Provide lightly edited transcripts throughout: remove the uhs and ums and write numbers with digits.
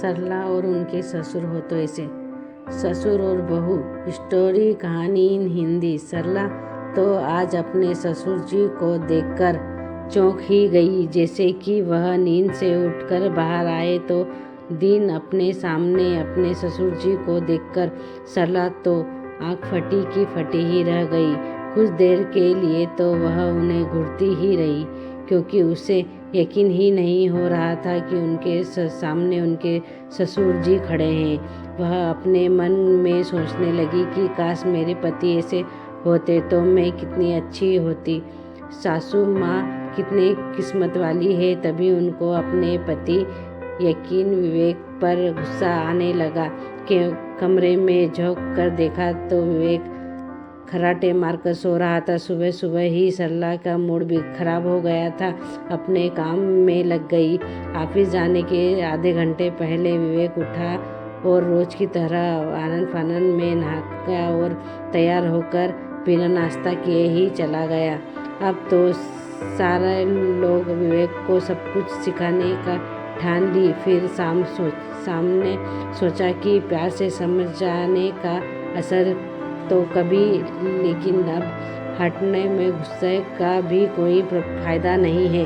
सरला और उनके ससुर हो तो ऐसे। ससुर और बहू स्टोरी कहानी इन हिंदी। सरला तो आज अपने ससुर जी को देखकर चौंक ही गई, जैसे कि वह नींद से उठकर बाहर आए तो दिन अपने सामने अपने ससुर जी को देखकर सरला तो आँख फटी की फटी ही रह गई। कुछ देर के लिए तो वह उन्हें घूरती ही रही, क्योंकि उसे यकीन ही नहीं हो रहा था कि उनके सामने उनके ससुर जी खड़े हैं। वह अपने मन में सोचने लगी कि काश मेरे पति ऐसे होते तो मैं कितनी अच्छी होती। सासू माँ कितनी किस्मत वाली है। तभी उनको अपने पति यकीन विवेक पर गुस्सा आने लगा कि कमरे में झोंक कर देखा तो विवेक खर्राटे मारकर सो रहा था। सुबह सुबह ही सरला का मूड भी खराब हो गया था। अपने काम में लग गई। ऑफिस जाने के आधे घंटे पहले विवेक उठा और रोज की तरह आनन फानन में नहा गया और तैयार होकर बिना नाश्ता किए ही चला गया। अब तो सारे लोग विवेक को सब कुछ सिखाने का ठान ली। फिर सामने सोचा कि प्यार से समझाने का असर तो कभी, लेकिन अब हटने में गुस्से का भी कोई फायदा नहीं है।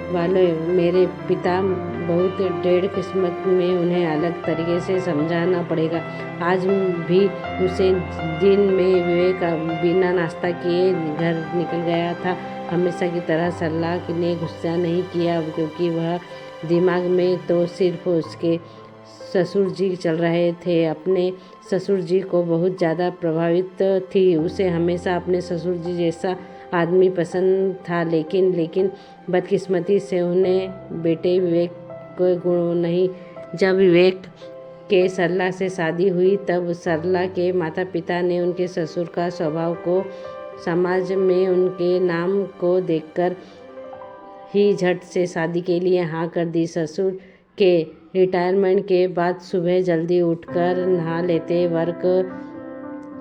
वालों, मेरे पिता बहुत टेढ़ किस्मत में, उन्हें अलग तरीके से समझाना पड़ेगा। आज भी उसे दिन में विवेक बिना नाश्ता किए घर निकल गया था। हमेशा की तरह सरला ने गुस्सा नहीं किया, क्योंकि वह दिमाग में तो सिर्फ उसके ससुर जी चल रहे थे। अपने ससुर जी को बहुत ज़्यादा प्रभावित थी। उसे हमेशा अपने ससुर जी जैसा आदमी पसंद था, लेकिन बदकिस्मती से उन्हें बेटे विवेक को गुण नहीं। जब विवेक के सरला से शादी हुई तब सरला के माता पिता ने उनके ससुर का स्वभाव को, समाज में उनके नाम को देखकर ही झट से शादी के लिए हाँ कर दी। ससुर के रिटायरमेंट के बाद सुबह जल्दी उठकर नहा लेते,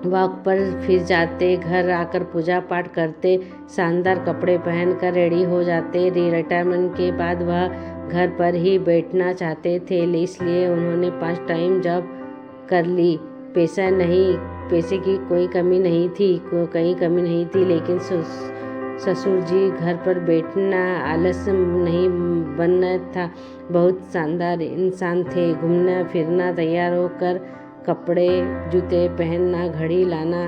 वॉक पर फिर जाते, घर आकर पूजा पाठ करते, शानदार कपड़े पहनकर रेडी हो जाते। रिटायरमेंट के बाद वह घर पर ही बैठना चाहते थे, इसलिए उन्होंने 5 टाइम जॉब कर ली। पैसे की कोई कमी नहीं थी, लेकिन ससुर जी घर पर बैठना आलस नहीं बनना था। बहुत शानदार इंसान थे। घूमना फिरना, तैयार होकर कपड़े जूते पहनना, घड़ी लाना,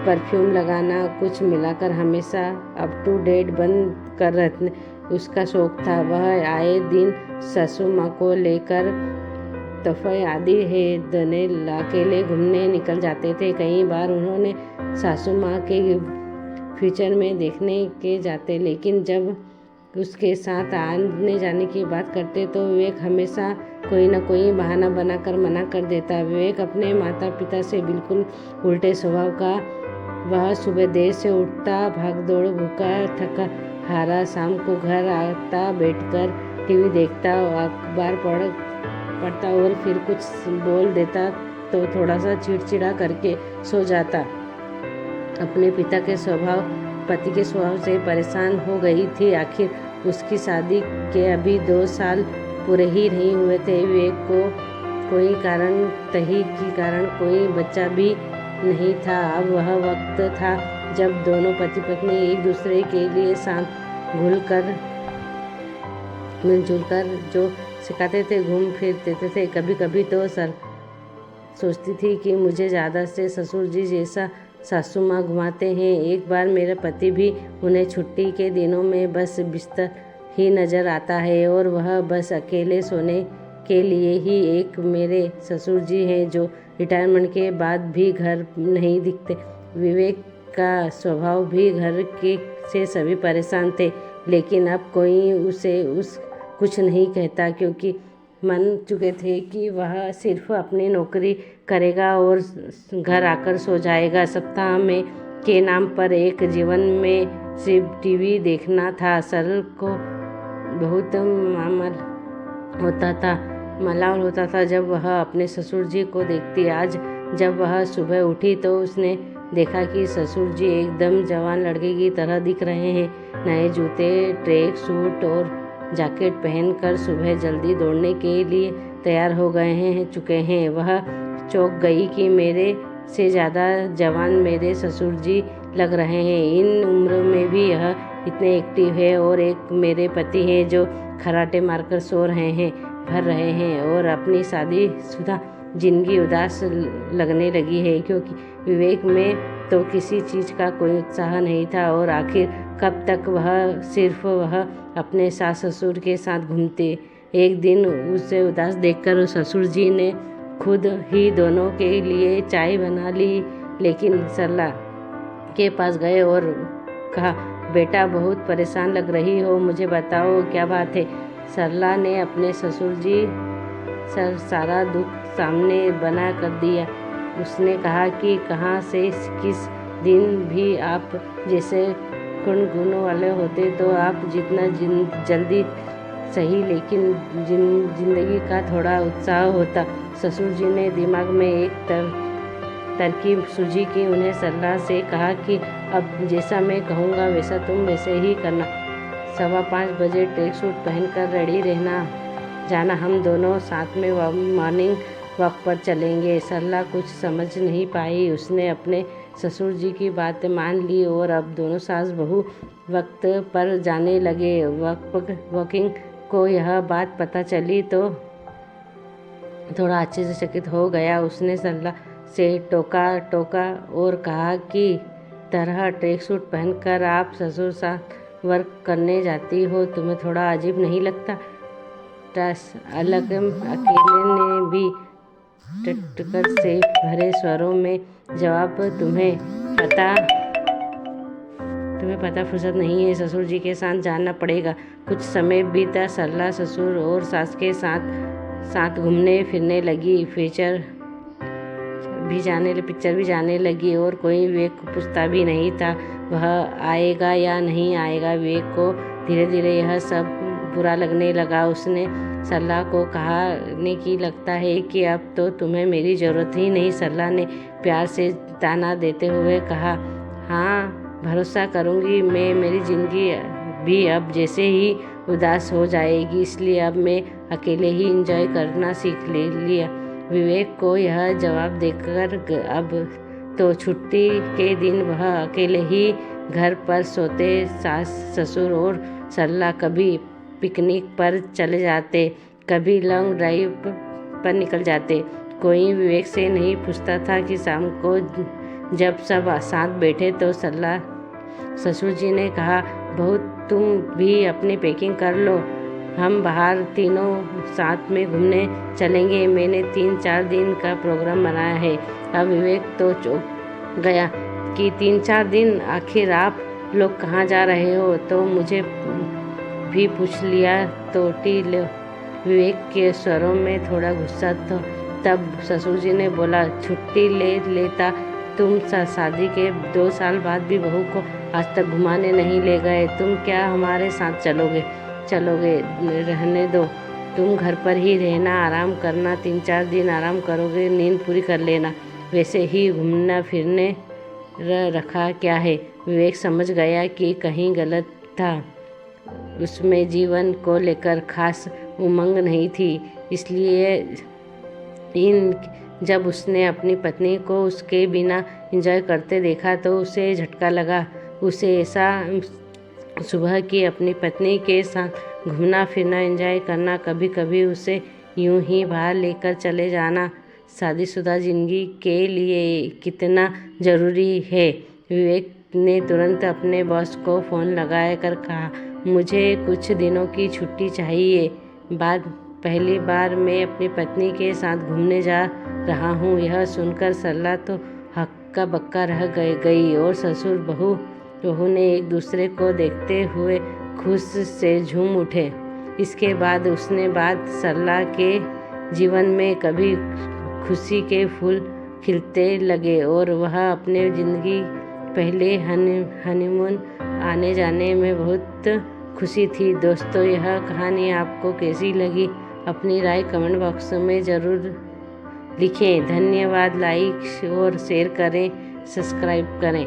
परफ्यूम लगाना, कुछ मिलाकर हमेशा अप टू डेट बन कर रहने उसका शौक था। वह आए दिन सासू माँ को लेकर तोहफे आदि देने अकेले घूमने निकल जाते थे। कई बार उन्होंने सासू माँ के फ्यूचर में देखने के जाते, लेकिन जब उसके साथ आने जाने की बात करते तो विवेक हमेशा कोई न कोई बहाना बनाकर मना कर देता। विवेक अपने माता पिता से बिल्कुल उल्टे स्वभाव का। वह सुबह देर से उठता, भाग दौड़, भूखा थका हारा, शाम को घर आता, बैठकर टीवी देखता, अखबार पढ़ता और फिर कुछ बोल देता तो थोड़ा सा चिड़चिड़ा करके सो जाता। अपने पिता के पति के स्वभाव से परेशान हो गई थी। आखिर उसकी शादी के अभी 2 साल पूरे ही नहीं हुए थे। विवेक को कोई कारण कोई बच्चा भी नहीं था। अब वह वक्त था जब दोनों पति पत्नी एक दूसरे के लिए साथ मिलजुल कर जो सिखाते थे, घूम फिर देते थे। कभी कभी तो सोचती थी कि मुझे ज़्यादा से ससुर जी जैसा सासू माँ घुमाते हैं। एक बार मेरा पति भी उन्हें छुट्टी के दिनों में बस बिस्तर ही नज़र आता है और वह बस अकेले सोने के लिए ही। एक मेरे ससुर जी हैं जो रिटायरमेंट के बाद भी घर नहीं दिखते। विवेक का स्वभाव भी घर के से सभी परेशान थे, लेकिन अब कोई उसे कुछ नहीं कहता, क्योंकि मान चुके थे कि वह सिर्फ अपनी नौकरी करेगा और घर आकर सो जाएगा। सप्ताह में के नाम पर एक जीवन में सिर्फ टीवी देखना था। सरल को बहुत मलाल होता था जब वह अपने ससुर जी को देखती। आज जब वह सुबह उठी तो उसने देखा कि ससुर जी एकदम जवान लड़के की तरह दिख रहे हैं। नए जूते, ट्रैक सूट और जैकेट पहनकर सुबह जल्दी दौड़ने के लिए तैयार हो चुके हैं। वह चौंक गई कि मेरे से ज़्यादा जवान मेरे ससुर जी लग रहे हैं। इन उम्र में भी यह इतने एक्टिव है। और एक मेरे पति हैं जो खराटे मारकर सो रहे हैं, भर रहे हैं। और अपनी शादीशुदा जिंदगी उदास लगने लगी है, क्योंकि विवेक में तो किसी चीज़ का कोई उत्साह नहीं था। और आखिर कब तक वह अपने सास ससुर के साथ घूमते। एक दिन उसे उदास देखकर ससुर जी ने खुद ही दोनों के लिए चाय बना ली, लेकिन सरला के पास गए और कहा, बेटा बहुत परेशान लग रही हो, मुझे बताओ क्या बात है। सरला ने अपने ससुर जी सारा दुख सामने बना कर दिया। उसने कहा कि कहाँ से किस दिन भी आप जैसे गुण वाले होते तो आप जितना जल्दी सही, लेकिन जिंदगी का थोड़ा उत्साह होता। ससुर जी ने दिमाग में एक तरकीब सूझी कि उन्हें सरला से कहा कि अब जैसा मैं कहूँगा वैसा तुम वैसे ही करना। 5:15 बजे ट्रैक सूट पहनकर रेडी रहना, जाना, हम दोनों साथ में मॉर्निंग वॉक पर चलेंगे। सरला कुछ समझ नहीं पाई। उसने अपने ससुर जी की बात मान ली और अब दोनों सास बहू वक्त पर जाने लगे। वॉकिंग को यह बात पता चली तो थोड़ा आश्चर्यचकित हो गया। उसने सरला से टोका और कहा कि तरह ट्रैक सूट पहनकर आप ससुर साथ वर्क करने जाती हो, तुम्हें थोड़ा अजीब नहीं लगता? अकेले ने भी टटकर से भरे स्वरों में जवाब, तुम्हें पता फुर्सत नहीं है, ससुर जी के साथ जाना पड़ेगा। कुछ समय बीता। सरला ससुर और सास के साथ घूमने फिरने लगी, पिक्चर भी जाने लगी और कोई विवेक को पूछता भी नहीं था वह आएगा या नहीं आएगा। विवेक को धीरे धीरे यह सब बुरा लगने लगा। उसने सरला को कहने की लगता है कि अब तो तुम्हें मेरी ज़रूरत ही नहीं। सरला ने प्यार से ताना देते हुए कहा, हाँ भरोसा करूँगी मैं, मेरी ज़िंदगी भी अब जैसे ही उदास हो जाएगी, इसलिए अब मैं अकेले ही एंजॉय करना सीख लिया। विवेक को यह जवाब देकर अब तो छुट्टी के दिन वह अकेले ही घर पर सोते। सास ससुर और सरला कभी पिकनिक पर चले जाते, कभी लॉन्ग ड्राइव पर निकल जाते। कोई विवेक से नहीं पूछता था कि शाम को जब सब साथ बैठे तो सरला ससुर जी ने कहा, बहू तुम भी अपनी पैकिंग कर लो, हम बाहर तीनों साथ में घूमने चलेंगे। मैंने 3-4 दिन का प्रोग्राम बनाया है। अब विवेक तो चौंक गया कि 3-4 दिन, आखिर आप लोग कहाँ जा रहे हो? तो मुझे भी पूछ लिया तो लो। विवेक के स्वरों में थोड़ा गुस्सा था। तब ससुर जी ने बोला, छुट्टी ले लेता, तुम शादी के 2 साल बाद भी बहू को आज तक घुमाने नहीं ले गए, तुम क्या हमारे साथ चलोगे? रहने दो, तुम घर पर ही रहना, आराम करना, 3-4 दिन आराम करोगे, नींद पूरी कर लेना, वैसे ही घूमना फिरने रखा क्या है। विवेक समझ गया कि कहीं गलत था, उसमें जीवन को लेकर खास उमंग नहीं थी। इसलिए जब उसने अपनी पत्नी को उसके बिना एंजॉय करते देखा तो उसे झटका लगा। उसे ऐसा सुबह की अपनी पत्नी के साथ घूमना फिरना एंजॉय करना, कभी कभी उसे यूं ही बाहर लेकर चले जाना शादीशुदा जिंदगी के लिए कितना ज़रूरी है। विवेक ने तुरंत अपने बॉस को फ़ोन लगाकर कहा, मुझे कुछ दिनों की छुट्टी चाहिए। पहली बार मैं अपनी पत्नी के साथ घूमने जा रहा हूँ। यह सुनकर सरला तो हक्का बक्का रह गई और ससुर बहू ने एक दूसरे को देखते हुए खुश से झूम उठे। इसके बाद सरला के जीवन में कभी खुशी के फूल खिलते लगे और वह अपने ज़िंदगी पहले हनीमून आने जाने में बहुत खुशी थी। दोस्तों, यह कहानी आपको कैसी लगी? अपनी राय कमेंट बॉक्स में ज़रूर लिखें। धन्यवाद। लाइक और शेयर करें, सब्सक्राइब करें।